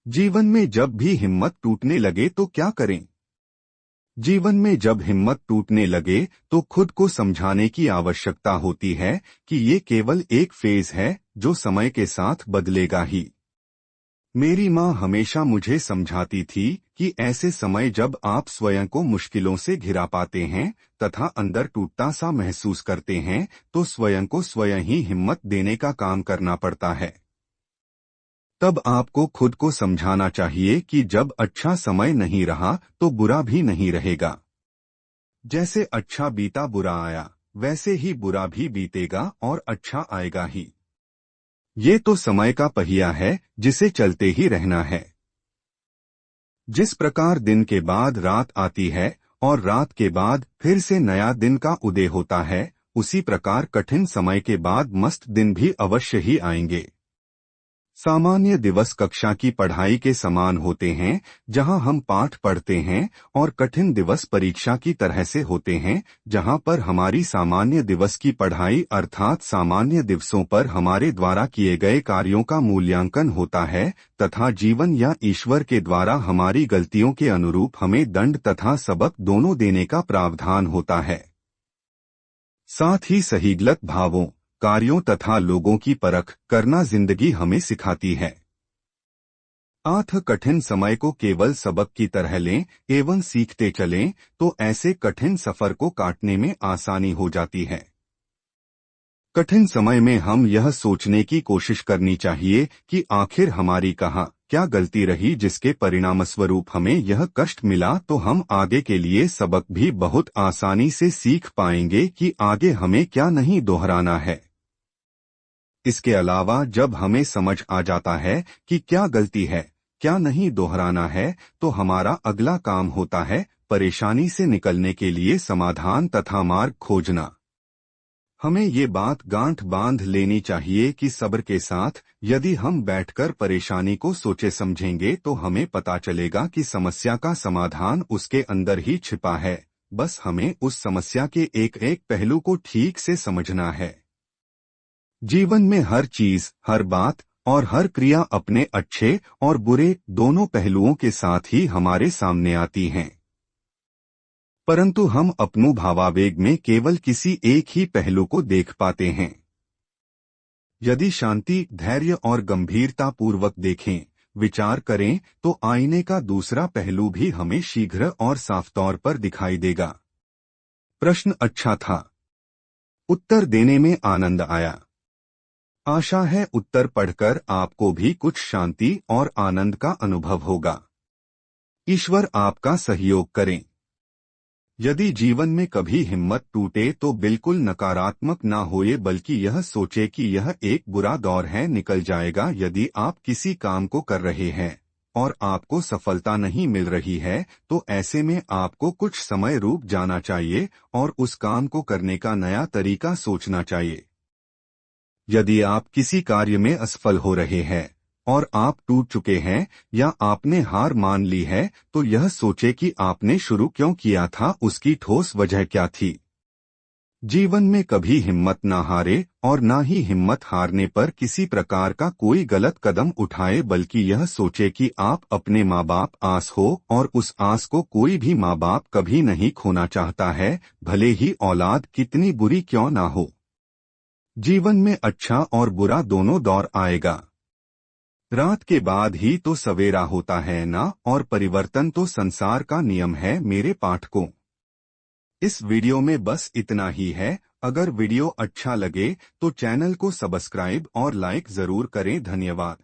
जीवन में जब भी हिम्मत टूटने लगे तो क्या करें? जीवन में जब हिम्मत टूटने लगे तो खुद को समझाने की आवश्यकता होती है कि ये केवल एक फेज है जो समय के साथ बदलेगा ही। मेरी माँ हमेशा मुझे समझाती थी कि ऐसे समय जब आप स्वयं को मुश्किलों से घिरा पाते हैं तथा अंदर टूटता सा महसूस करते हैं तो स्वयं को स्वयं ही हिम्मत देने का काम करना पड़ता है। तब आपको खुद को समझाना चाहिए कि जब अच्छा समय नहीं रहा तो बुरा भी नहीं रहेगा। जैसे अच्छा बीता बुरा आया, वैसे ही बुरा भी बीतेगा और अच्छा आएगा ही। ये तो समय का पहिया है जिसे चलते ही रहना है। जिस प्रकार दिन के बाद रात आती है और रात के बाद फिर से नया दिन का उदय होता है, उसी प्रकार कठिन समय के बाद मस्त दिन भी अवश्य ही आएंगे। सामान्य दिवस कक्षा की पढ़ाई के समान होते हैं, जहां हम पाठ पढ़ते हैं, और कठिन दिवस परीक्षा की तरह से होते हैं, जहां पर हमारी सामान्य दिवस की पढ़ाई अर्थात सामान्य दिवसों पर हमारे द्वारा किए गए कार्यों का मूल्यांकन होता है तथा जीवन या ईश्वर के द्वारा हमारी गलतियों के अनुरूप हमें दंड तथा सबक दोनों देने का प्रावधान होता है। साथ ही सही गलत भावों, कार्यों तथा लोगों की परख करना जिंदगी हमें सिखाती है। आठ कठिन समय को केवल सबक की तरह लें एवं सीखते चलें तो ऐसे कठिन सफर को काटने में आसानी हो जाती है। कठिन समय में हम यह सोचने की कोशिश करनी चाहिए कि आखिर हमारी कहाँ क्या गलती रही जिसके परिणामस्वरूप हमें यह कष्ट मिला, तो हम आगे के लिए सबक भी बहुत आसानी से सीख पाएंगे कि आगे हमें क्या नहीं दोहराना है। इसके अलावा जब हमें समझ आ जाता है कि क्या गलती है, क्या नहीं दोहराना है, तो हमारा अगला काम होता है परेशानी से निकलने के लिए समाधान तथा मार्ग खोजना। हमें ये बात गांठ बांध लेनी चाहिए कि सब्र के साथ यदि हम बैठकर परेशानी को सोचे समझेंगे तो हमें पता चलेगा कि समस्या का समाधान उसके अंदर ही छिपा है। बस हमें उस समस्या के एक एक पहलू को ठीक से समझना है। जीवन में हर चीज, हर बात और हर क्रिया अपने अच्छे और बुरे दोनों पहलुओं के साथ ही हमारे सामने आती हैं, परंतु हम अपने भावावेग में केवल किसी एक ही पहलू को देख पाते हैं। यदि शांति, धैर्य और गंभीरता पूर्वक देखें, विचार करें तो आईने का दूसरा पहलू भी हमें शीघ्र और साफ तौर पर दिखाई देगा। प्रश्न अच्छा था, उत्तर देने में आनंद आया। आशा है उत्तर पढ़कर आपको भी कुछ शांति और आनंद का अनुभव होगा। ईश्वर आपका सहयोग करें। यदि जीवन में कभी हिम्मत टूटे तो बिल्कुल नकारात्मक ना होए, बल्कि यह सोचे कि यह एक बुरा दौर है, निकल जाएगा। यदि आप किसी काम को कर रहे हैं और आपको सफलता नहीं मिल रही है तो ऐसे में आपको कुछ समय रुक जाना चाहिए और उस काम को करने का नया तरीका सोचना चाहिए। यदि आप किसी कार्य में असफल हो रहे हैं और आप टूट चुके हैं या आपने हार मान ली है तो यह सोचे कि आपने शुरू क्यों किया था, उसकी ठोस वजह क्या थी। जीवन में कभी हिम्मत ना हारे और ना ही हिम्मत हारने पर किसी प्रकार का कोई गलत कदम उठाए, बल्कि यह सोचे कि आप अपने माँ बाप आस हो और उस आस को कोई भी माँ बाप कभी नहीं खोना चाहता है, भले ही औलाद कितनी बुरी क्यों ना हो। जीवन में अच्छा और बुरा दोनों दौर आएगा। रात के बाद ही तो सवेरा होता है ना, और परिवर्तन तो संसार का नियम है मेरे पाठकों। इस वीडियो में बस इतना ही है। अगर वीडियो अच्छा लगे तो चैनल को सब्सक्राइब और लाइक जरूर करें। धन्यवाद।